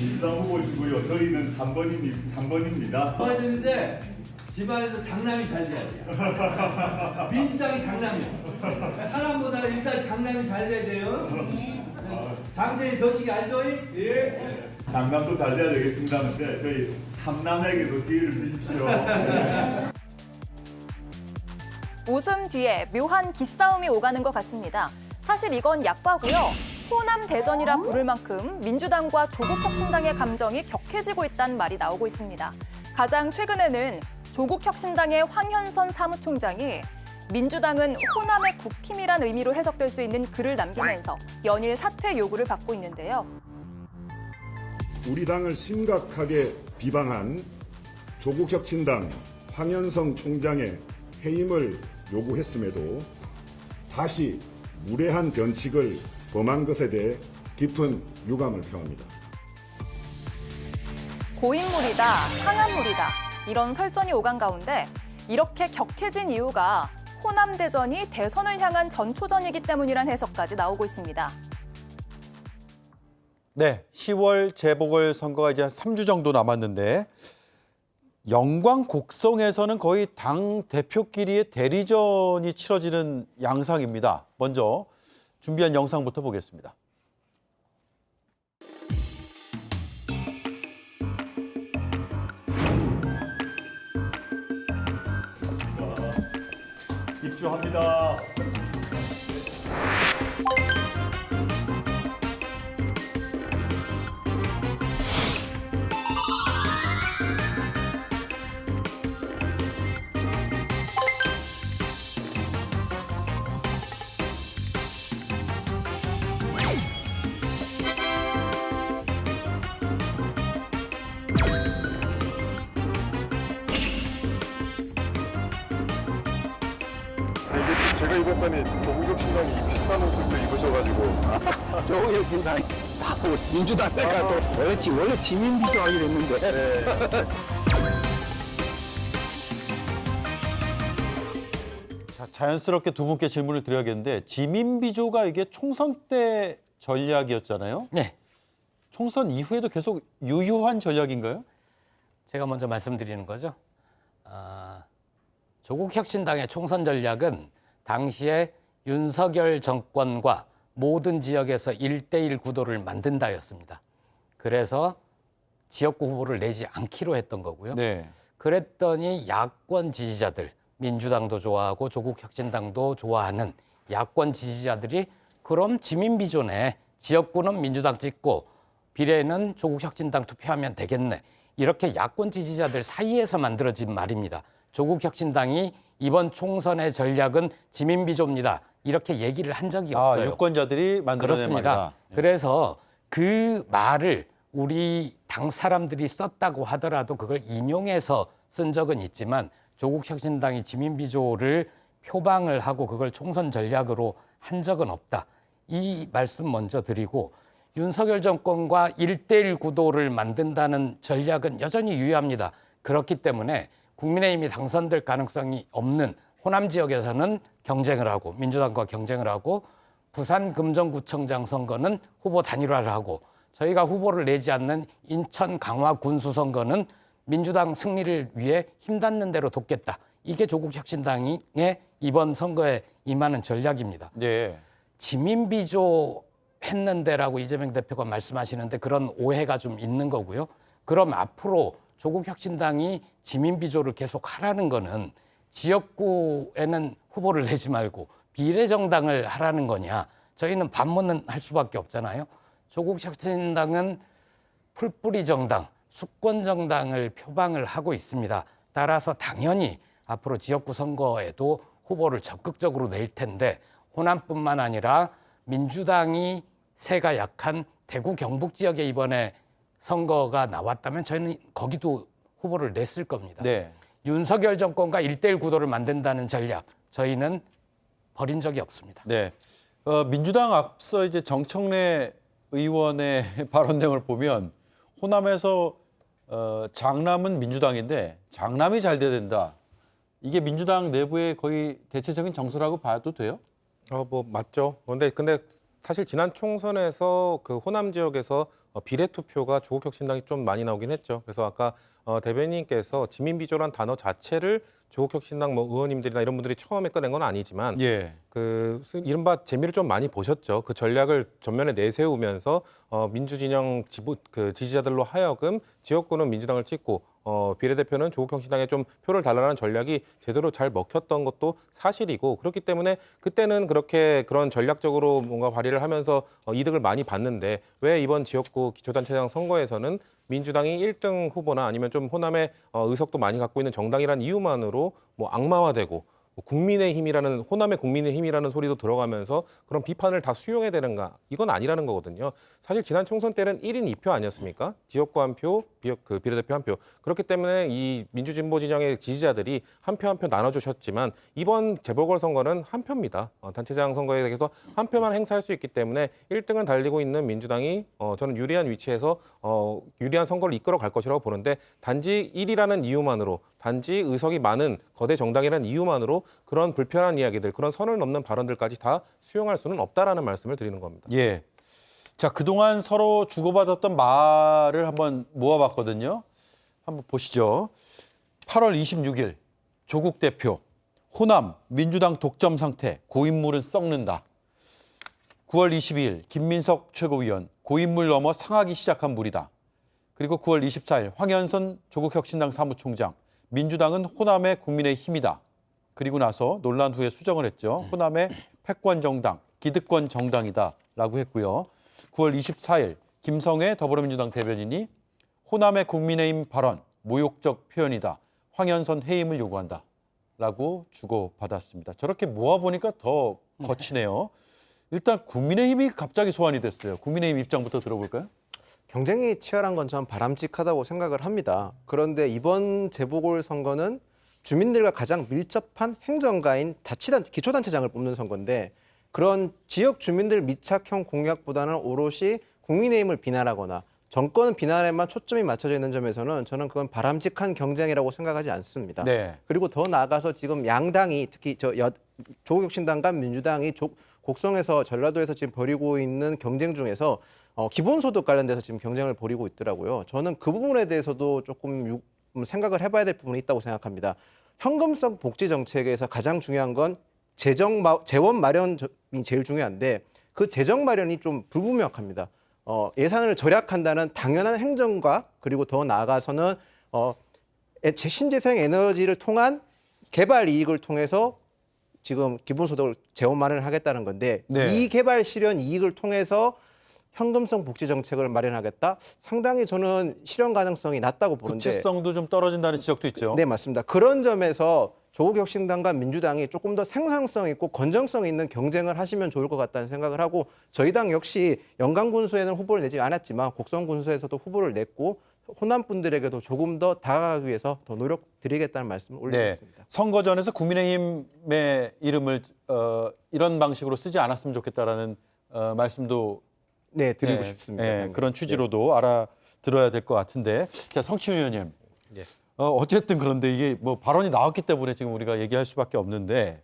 민주당 후보시고요. 저희는 3번입니다. 해야 되는데 집안에서 장남이 잘 돼야 돼요. 민주당이 장남이야. 사람보다 일단 장남이 잘 돼야 돼요. 장세희 더시기 알죠? 예. 장남도 잘 돼야 되겠습니다는데 저희 3남에게도 기회를 주십시오. 웃음 뒤에 묘한 기싸움이 오가는 것 같습니다. 사실 이건 약과고요. 호남 대전이라 부를 만큼 민주당과 조국혁신당의 감정이 격해지고 있다는 말이 나오고 있습니다. 가장 최근에는 조국혁신당의 황현선 사무총장이 민주당은 호남의 국힘이란 의미로 해석될 수 있는 글을 남기면서 연일 사퇴 요구를 받고 있는데요. 우리 당을 심각하게 비방한 조국혁신당 황현성 총장의 해임을 요구했음에도 다시 무례한 변칙을 범한 것에 대해 깊은 유감을 표합니다. 고인물이다, 상한물이다 이런 설전이 오간 가운데 이렇게 격해진 이유가 호남 대전이 대선을 향한 전초전이기 때문이란 해석까지 나오고 있습니다. 네, 10월 재보궐선거가 이제 한 3주 정도 남았는데 영광 곡성에서는 거의 당 대표끼리의 대리전이 치러지는 양상입니다. 먼저 준비한 영상부터 보겠습니다. 입주합니다. 제가 입었더니 조국혁신당이 비슷한 옷을 또 입으셔가지고 조국혁신당이 다 민주당 내가 또 원래 지민비조 하기로 했는데 자, 자연스럽게 두 분께 질문을 드려야겠는데 지민비조가 이게 총선 때 전략이었잖아요. 네. 총선 이후에도 계속 유효한 전략인가요? 제가 먼저 말씀드리는 거죠. 조국혁신당의 총선 전략은 당시에 윤석열 정권과 모든 지역에서 1대1 구도를 만든다였습니다. 그래서 지역구 후보를 내지 않기로 했던 거고요. 네. 그랬더니 야권 지지자들, 민주당도 좋아하고 조국혁신당도 좋아하는 야권 지지자들이 그럼 지민비조네, 지역구는 민주당 찍고 비례는 조국혁신당 투표하면 되겠네. 이렇게 야권 지지자들 사이에서 만들어진 말입니다. 조국혁신당이 이번 총선의 전략은 지민비조입니다. 이렇게 얘기를 한 적이 없어요. 유권자들이 만들어낸 그렇습니다. 말이다. 그래서 그 말을 우리 당 사람들이 썼다고 하더라도 그걸 인용해서 쓴 적은 있지만 조국혁신당이 지민비조를 표방을 하고 그걸 총선 전략으로 한 적은 없다. 이 말씀 먼저 드리고 윤석열 정권과 1대1 구도를 만든다는 전략은 여전히 유효합니다. 그렇기 때문에 국민의힘이 당선될 가능성이 없는 호남 지역에서는 경쟁을 하고 민주당과 경쟁을 하고 부산 금정구청장 선거는 후보 단일화를 하고 저희가 후보를 내지 않는 인천 강화 군수 선거는 민주당 승리를 위해 힘닿는 대로 돕겠다. 이게 조국혁신당의 이번 선거에 임하는 전략입니다. 네. 지민비조 했는데라고 이재명 대표가 말씀하시는데 그런 오해가 좀 있는 거고요. 그럼 앞으로 조국혁신당이 지민비조를 계속 하라는 거는 지역구에는 후보를 내지 말고 비례정당을 하라는 거냐. 저희는 반문은 할 수밖에 없잖아요. 조국혁신당은 풀뿌리 정당, 수권 정당을 표방을 하고 있습니다. 따라서 당연히 앞으로 지역구 선거에도 후보를 적극적으로 낼 텐데 호남뿐만 아니라 민주당이 세가 약한 대구 경북 지역에 이번에 선거가 나왔다면 저희는 거기도 후보를 냈을 겁니다. 네. 윤석열 정권과 1대1 구도를 만든다는 전략 저희는 버린 적이 없습니다. 네. 민주당 앞서 이제 정청래 의원의 발언 내용을 보면 호남에서 장남은 민주당인데 장남이 잘 돼야 된다. 이게 민주당 내부의 거의 대체적인 정서라고 봐도 돼요? 뭐 맞죠. 근데 사실 지난 총선에서 그 호남 지역에서 비례투표가 조국혁신당이 좀 많이 나오긴 했죠. 그래서 아까 대변인께서 지민비조란 단어 자체를 조국혁신당 뭐 의원님들이나 이런 분들이 처음에 꺼낸 건 아니지만 예. 그 이른바 재미를 좀 많이 보셨죠. 그 전략을 전면에 내세우면서 민주진영 지지자들로 하여금 지역구는 민주당을 찍고 비례대표는 조국혁신당에 좀 표를 달라는 전략이 제대로 잘 먹혔던 것도 사실이고 그렇기 때문에 그때는 그런 전략적으로 뭔가 발휘를 하면서 이득을 많이 봤는데 왜 이번 지역구 기초단체장 선거에서는 민주당이 1등 후보나 아니면 좀 호남의 의석도 많이 갖고 있는 정당이라는 이유만으로 뭐 악마화되고 국민의힘이라는 호남의 국민의힘이라는 소리도 들어가면서 그런 비판을 다 수용해야 되는가? 이건 아니라는 거거든요. 사실 지난 총선 때는 1인 2표 아니었습니까? 지역구 한 표, 비례대표 한 표. 그렇기 때문에 이 민주진보 진영의 지지자들이 한 표 한 표 나눠주셨지만 이번 재보궐선거는 한 표입니다. 단체장 선거에 대해서 한 표만 행사할 수 있기 때문에 1등은 달리고 있는 민주당이 저는 유리한 위치에서 유리한 선거를 이끌어 갈 것이라고 보는데 단지 1이라는 이유만으로 단지 의석이 많은 거대 정당이라는 이유만으로 그런 불편한 이야기들, 그런 선을 넘는 발언들까지 다 수용할 수는 없다라는 말씀을 드리는 겁니다. 예. 자, 그동안 서로 주고받았던 말을 한번 모아봤거든요. 한번 보시죠. 8월 26일 조국 대표, 호남 민주당 독점 상태, 고인물은 썩는다. 9월 22일 김민석 최고위원, 고인물 넘어 상하기 시작한 물이다. 그리고 9월 24일 황현선 조국혁신당 사무총장, 민주당은 호남의 국민의힘이다. 그리고 나서 논란 후에 수정을 했죠. 호남의 패권 정당, 기득권 정당이다라고 했고요. 9월 24일 김성회 더불어민주당 대변인이 호남의 국민의힘 발언 모욕적 표현이다. 황현선 해임을 요구한다라고 주고받았습니다. 저렇게 모아보니까 더 거치네요. 일단 국민의힘이 갑자기 소환이 됐어요. 국민의힘 입장부터 들어볼까요? 경쟁이 치열한 건 전 바람직하다고 생각을 합니다. 그런데 이번 재보궐선거는 주민들과 가장 밀접한 행정가인 기초단체장을 뽑는 선거인데 그런 지역 주민들 밀착형 공약보다는 오롯이 국민의힘을 비난하거나 정권은 비난에만 초점이 맞춰져 있는 점에서는 저는 그건 바람직한 경쟁이라고 생각하지 않습니다. 네. 그리고 더 나아가서 지금 양당이 특히 조국혁신당과 민주당이 곡성에서 전라도에서 지금 벌이고 있는 경쟁 중에서 기본소득 관련돼서 지금 경쟁을 벌이고 있더라고요. 저는 그 부분에 대해서도 조금 생각을 해봐야 될 부분이 있다고 생각합니다. 현금성 복지 정책에서 가장 중요한 건 재원 마련이 제일 중요한데 그 재정 마련이 좀 불분명합니다. 예산을 절약한다는 당연한 행정과 그리고 더 나아가서는 신재생 에너지를 통한 개발 이익을 통해서 지금 기본소득을 재원 마련을 하겠다는 건데 네. 이 개발 실현 이익을 통해서 현금성 복지 정책을 마련하겠다. 상당히 저는 실현 가능성이 낮다고 보는데 구체성도 좀 떨어진다는 지적도 있죠. 네, 맞습니다. 그런 점에서 조국혁신당과 민주당이 조금 더 생산성 있고 건정성 있는 경쟁을 하시면 좋을 것 같다는 생각을 하고 저희 당 역시 영광군수에는 후보를 내지 않았지만 곡성군수에서도 후보를 냈고 호남 분들에게도 조금 더 다가가기 위해서 더 노력 드리겠다는 말씀을 올리겠습니다. 네. 선거전에서 국민의힘의 이름을 이런 방식으로 쓰지 않았으면 좋겠다라는 말씀도 네, 드리고 싶습니다. 네, 그런 취지로도 알아들어야 될 것 같은데. 자, 성취훈 의원님. 예. 어쨌든 그런데 이게 뭐 발언이 나왔기 때문에 지금 우리가 얘기할 수밖에 없는데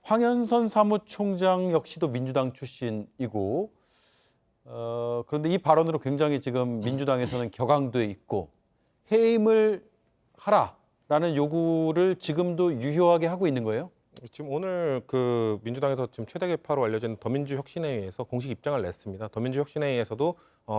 황현선 사무총장 역시도 민주당 출신이고 그런데 이 발언으로 굉장히 지금 민주당에서는 격앙돼 있고 해임을 하라라는 요구를 지금도 유효하게 하고 있는 거예요? 지금 오늘 그 민주당에서 지금 최대 개파로 알려진 더민주혁신회의에서 공식 입장을 냈습니다. 더민주혁신회의에서도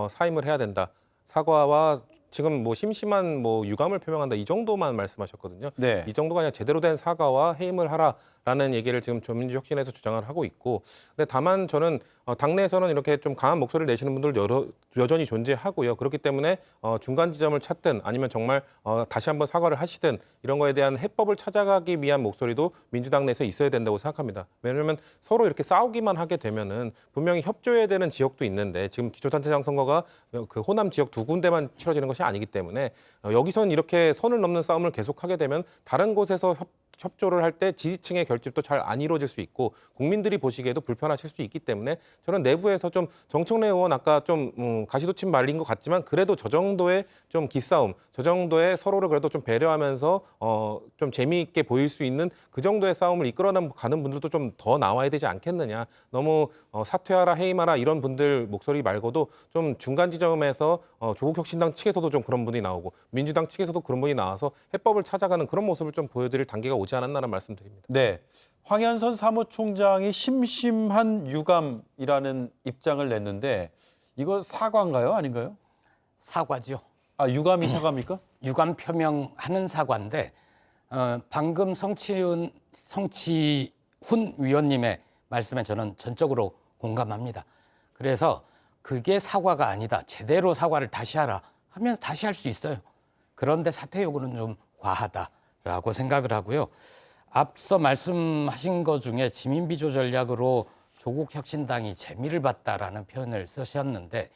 사임을 해야 된다. 사과와 지금 뭐 심심한 뭐 유감을 표명한다 이 정도만 말씀하셨거든요. 네. 이 정도가 아니라 제대로 된 사과와 해임을 하라라는 얘기를 지금 더민주혁신에서 주장을 하고 있고, 근데 다만 저는 당내에서는 이렇게 좀 강한 목소리를 내시는 분들 여전히 존재하고요. 그렇기 때문에 중간 지점을 찾든 아니면 정말 다시 한번 사과를 하시든 이런 거에 대한 해법을 찾아가기 위한 목소리도 민주당 내에서 있어야 된다고 생각합니다. 왜냐하면 서로 이렇게 싸우기만 하게 되면은 분명히 협조해야 되는 지역도 있는데 지금 기초단체장 선거가 그 호남 지역 두 군데만 치러지는 것이 아니기 때문에 여기선 이렇게 선을 넘는 싸움을 계속하게 되면 다른 곳에서 협조를 할 때 지지층의 결집도 잘 안 이루어질 수 있고 국민들이 보시기에도 불편하실 수 있기 때문에 저는 내부에서 좀 정청래 의원 아까 좀 가시돋침 말린 것 같지만 그래도 저 정도의 좀 기싸움, 저 정도의 서로를 그래도 좀 배려하면서 좀 재미있게 보일 수 있는 그 정도의 싸움을 이끌어가는 분들도 좀 더 나와야 되지 않겠느냐. 너무 사퇴하라, 해임하라 이런 분들 목소리 말고도 좀 중간 지점에서 조국혁신당 측에서도 좀 그런 분이 나오고 민주당 측에서도 그런 분이 나와서 해법을 찾아가는 그런 모습을 좀 보여드릴 단계가 오지 않았나라는 말씀드립니다. 네. 황현선 사무총장이 심심한 유감이라는 입장을 냈는데 이거 사과인가요? 아닌가요? 사과죠. 아, 유감이 사과입니까? 유감 표명하는 사과인데 방금 성치훈 위원님의 말씀에 저는 전적으로 공감합니다. 그래서 그게 사과가 아니다. 제대로 사과를 다시 하라 하면 다시 할 수 있어요. 그런데 사퇴 요구는 좀 과하다라고 생각을 하고요. 앞서 말씀하신 것 중에 지민비조 전략으로 조국혁신당이 재미를 봤다라는 표현을 쓰셨는데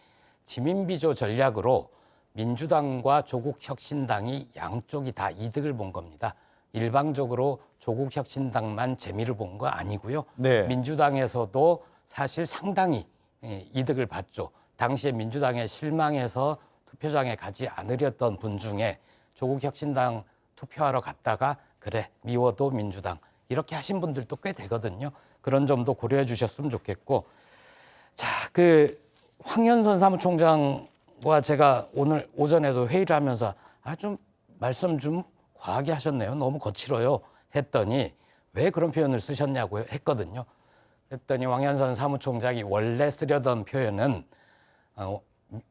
지민비조 전략으로 민주당과 조국혁신당이 양쪽이 다 이득을 본 겁니다. 일방적으로 조국혁신당만 재미를 본 거 아니고요. 네. 민주당에서도 사실 상당히 이득을 봤죠. 당시에 민주당에 실망해서 투표장에 가지 않으렸던 분 중에 조국혁신당 투표하러 갔다가 그래 미워도 민주당 이렇게 하신 분들도 꽤 되거든요. 그런 점도 고려해 주셨으면 좋겠고 자, 그 황현선 사무총장과 제가 오늘 오전에도 회의를 하면서 좀 말씀 좀 과하게 하셨네요. 너무 거칠어요. 했더니 왜 그런 표현을 쓰셨냐고 했거든요. 그랬더니 황현선 사무총장이 원래 쓰려던 표현은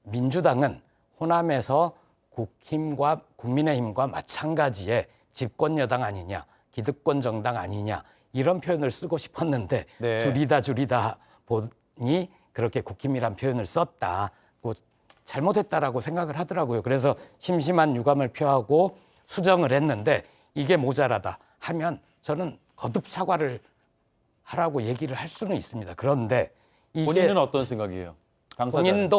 민주당은 호남에서 국힘과 국민의힘과 마찬가지의 집권 여당 아니냐, 기득권 정당 아니냐 이런 표현을 쓰고 싶었는데 네. 줄이다 보니 그렇게 국힘이란 표현을 썼다고 잘못했다라고 생각을 하더라고요. 그래서 심심한 유감을 표하고 수정을 했는데 이게 모자라다 하면 저는 거듭 사과를 하라고 얘기를 할 수는 있습니다. 그런데 이게 본인은 어떤 생각이에요? 당사자는?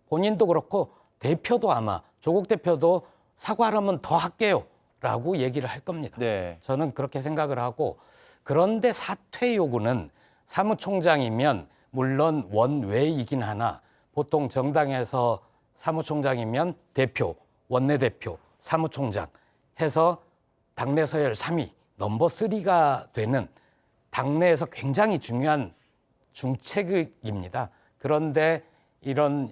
본인도 그렇고 대표도 아마 조국 대표도 사과하려면 더 할게요라고 얘기를 할 겁니다. 네. 저는 그렇게 생각을 하고 그런데 사퇴 요구는 사무총장이면 물론 원외이긴 하나 보통 정당에서 사무총장이면 대표, 원내대표, 사무총장 해서 당내 서열 3위, 넘버 3가 되는 당내에서 굉장히 중요한 중책입니다. 그런데 이런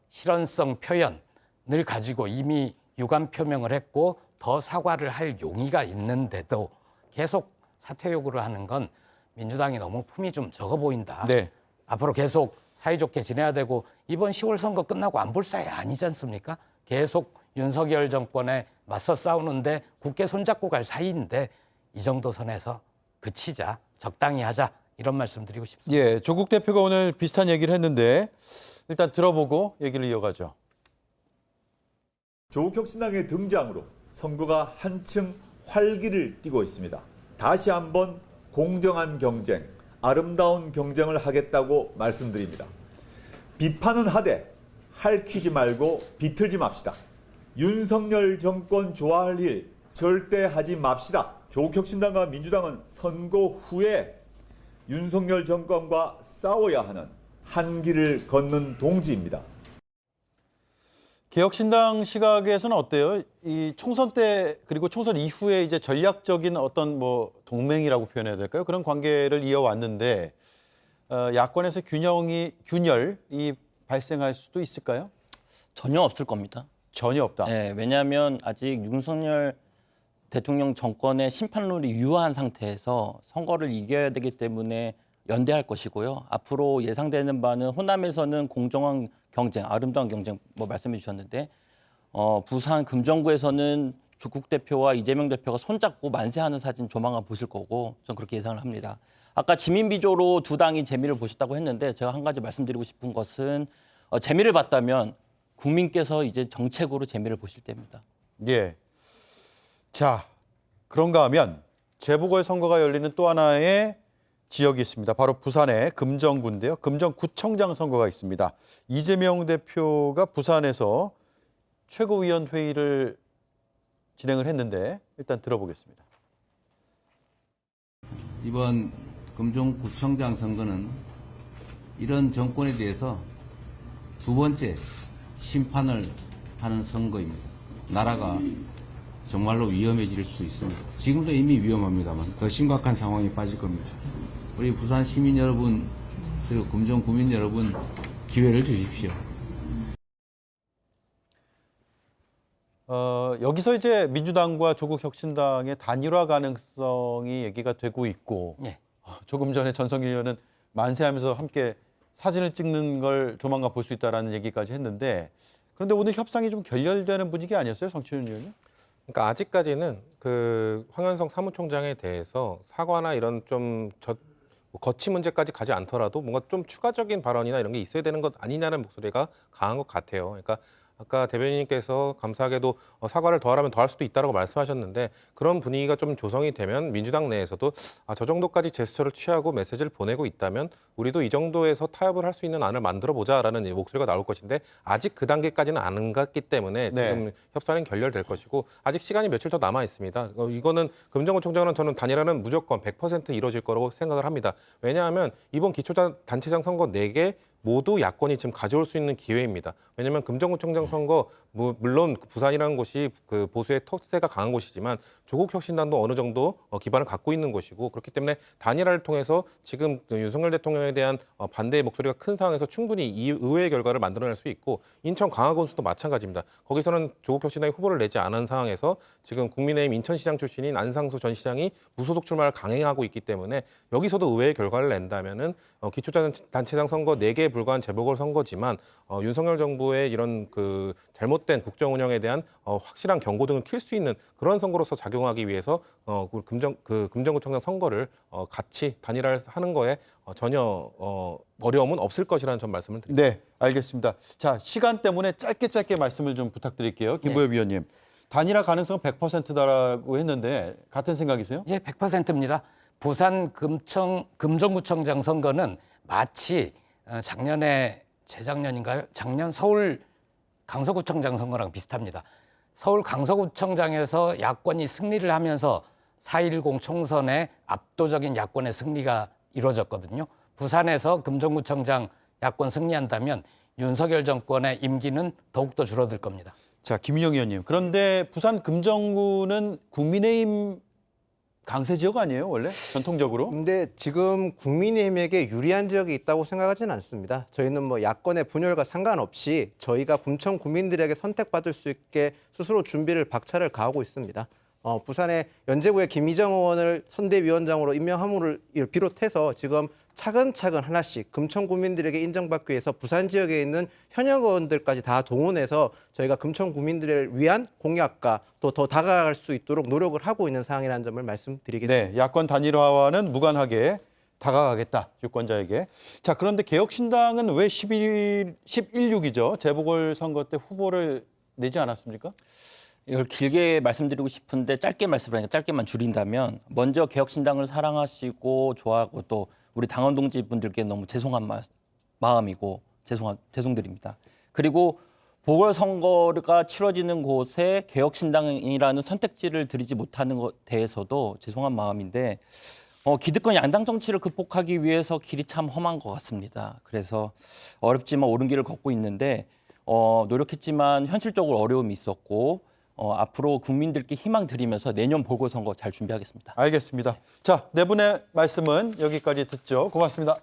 실언성 표현을 가지고 이미 유감 표명을 했고 더 사과를 할 용의가 있는데도 계속 사퇴 요구를 하는 건 민주당이 너무 품이 좀 적어 보인다. 네. 앞으로 계속 사이좋게 지내야 되고 이번 10월 선거 끝나고 안 볼 사이 아니지 않습니까? 계속 윤석열 정권에 맞서 싸우는데 굳게 손잡고 갈 사이인데 이 정도 선에서 그치자, 적당히 하자 이런 말씀 드리고 싶습니다. 예, 조국 대표가 오늘 비슷한 얘기를 했는데 일단 들어보고 얘기를 이어가죠. 조국혁신당의 등장으로 선거가 한층 활기를 띠고 있습니다. 다시 한번 공정한 경쟁, 아름다운 경쟁을 하겠다고 말씀드립니다. 비판은 하되 할퀴지 말고 비틀지 맙시다. 윤석열 정권 좋아할 일 절대 하지 맙시다. 조국혁신당과 민주당은 선거 후에 윤석열 정권과 싸워야 하는 한 길을 걷는 동지입니다. 개혁신당 시각에서는 어때요? 이 총선 때 그리고 총선 이후에 이제 전략적인 어떤 뭐 동맹이라고 표현해야 될까요? 그런 관계를 이어왔는데 야권에서 균열이 발생할 수도 있을까요? 전혀 없을 겁니다. 전혀 없다. 네, 왜냐하면 아직 윤석열 대통령 정권의 심판론이 유효한 상태에서 선거를 이겨야 되기 때문에 연대할 것이고요. 앞으로 예상되는 바는 호남에서는 공정한 경쟁, 아름다운 경쟁 뭐 말씀해 주셨는데 부산 금정구에서는 조국 대표와 이재명 대표가 손잡고 만세하는 사진 조만간 보실 거고 전 그렇게 예상을 합니다. 아까 지민비조로 두 당이 재미를 보셨다고 했는데 제가 한 가지 말씀드리고 싶은 것은 재미를 봤다면 국민께서 이제 정책으로 재미를 보실 때입니다. 예. 자, 그런가 하면 재보궐선거가 열리는 또 하나의 지역이 있습니다. 바로 부산의 금정구인데요. 금정구청장 선거가 있습니다. 이재명 대표가 부산에서 최고위원 회의를 진행을 했는데 일단 들어보겠습니다. 이번 금종구청장 선거는 이런 정권에 대해서 두 번째 심판을 하는 선거입니다. 나라가 정말로 위험해질 수 있습니다. 지금도 이미 위험합니다만 더 심각한 상황에 빠질 겁니다. 우리 부산 시민 여러분, 그리고 금종 구민 여러분, 기회를 주십시오. 여기서 이제 민주당과 조국혁신당의 단일화 가능성이 얘기가 되고 있고 네. 조금 전에 전성기 의원은 만세하면서 함께 사진을 찍는 걸 조만간 볼 수 있다라는 얘기까지 했는데 그런데 오늘 협상이 좀 결렬되는 분위기 아니었어요, 성춘윤 의원님? 그러니까 아직까지는 그 황현성 사무총장에 대해서 사과나 이런 좀 거치 문제까지 가지 않더라도 뭔가 좀 추가적인 발언이나 이런 게 있어야 되는 것 아니냐는 목소리가 강한 것 같아요. 그러니까 아까 대변인님께서 감사하게도 사과를 더하라면 더할 수도 있다고 말씀하셨는데 그런 분위기가 좀 조성이 되면 민주당 내에서도 저 정도까지 제스처를 취하고 메시지를 보내고 있다면 우리도 이 정도에서 타협을 할 수 있는 안을 만들어 보자라는 목소리가 나올 것인데 아직 그 단계까지는 안 갔기 때문에 지금 협상은 결렬될 것이고 아직 시간이 며칠 더 남아 있습니다. 이거는 금정구청장은 저는 단일화는 무조건 100% 이루어질 거라고 생각을 합니다. 왜냐하면 이번 기초단체장 선거 4개 모두 야권이 지금 가져올 수 있는 기회입니다. 왜냐하면 금정구청장 선거 물론 부산이라는 곳이 그 보수의 텃세가 강한 곳이지만 조국혁신당도 어느 정도 기반을 갖고 있는 곳이고 그렇기 때문에 단일화를 통해서 지금 윤석열 대통령에 대한 반대의 목소리가 큰 상황에서 충분히 이 의외의 결과를 만들어낼 수 있고 인천 강화군수도 마찬가지입니다. 거기서는 조국혁신당이 후보를 내지 않은 상황에서 지금 국민의힘 인천시장 출신인 안상수 전 시장이 무소속 출마를 강행하고 있기 때문에 여기서도 의외의 결과를 낸다면은 기초단체장 선거 4개에 불과한 재보궐선거지만 윤석열 정부의 이런 그 잘못된 국정 운영에 대한 확실한 경고등을 킬 수 있는 그런 선거로서 작용하기 위해서 금정구청장 선거를 같이 단일화를 하는 거에 전혀 어려움은 없을 것이라는 점 말씀을 드립니다. 네, 알겠습니다. 자, 시간 때문에 짧게 말씀을 좀 부탁드릴게요. 김보엽 위원님. 단일화 가능성은 100%다라고 했는데 같은 생각이세요? 예, 100%입니다. 부산 금정구청장 선거는 마치 재작년인가요? 작년 서울 강서구청장 선거랑 비슷합니다. 서울 강서구청장에서 야권이 승리를 하면서 4.10 총선에 압도적인 야권의 승리가 이루어졌거든요. 부산에서 금정구청장 야권 승리한다면 윤석열 정권의 임기는 더욱더 줄어들 겁니다. 자, 김인영 의원님. 그런데 부산 금정구는 국민의힘 강세 지역 아니에요, 원래? 전통적으로? 근데 지금 국민의힘에게 유리한 지역이 있다고 생각하지는 않습니다. 저희는 뭐 야권의 분열과 상관없이 저희가 부천 국민들에게 선택받을 수 있게 스스로 준비를 박차를 가하고 있습니다. 부산의 연제구의 김희정 의원을 선대위원장으로 임명함을 비롯해서 지금 차근차근 하나씩 금천 구민들에게 인정받기 위해서 부산 지역에 있는 현역 의원들까지 다 동원해서 저희가 금천 구민들을 위한 공약과 또 더 다가갈 수 있도록 노력을 하고 있는 상황이라는 점을 말씀드리겠습니다. 네, 야권 단일화와는 무관하게 다가가겠다, 유권자에게. 자, 그런데 개혁신당은 왜 11.6이죠? 재보궐선거 때 후보를 내지 않았습니까? 이걸 길게 말씀드리고 싶은데 짧게 말씀하니까 짧게만 줄인다면 먼저 개혁신당을 사랑하시고 좋아하고 또 우리 당원 동지분들께 너무 죄송한 마음이고 죄송드립니다. 그리고 보궐선거가 치러지는 곳에 개혁신당이라는 선택지를 드리지 못하는 것에 대해서도 죄송한 마음인데 기득권 양당 정치를 극복하기 위해서 길이 참 험한 것 같습니다. 그래서 어렵지만 옳은 길을 걷고 있는데 노력했지만 현실적으로 어려움이 있었고 앞으로 국민들께 희망 드리면서 내년 보궐선거 잘 준비하겠습니다. 알겠습니다. 자, 네 분의 말씀은 여기까지 듣죠. 고맙습니다.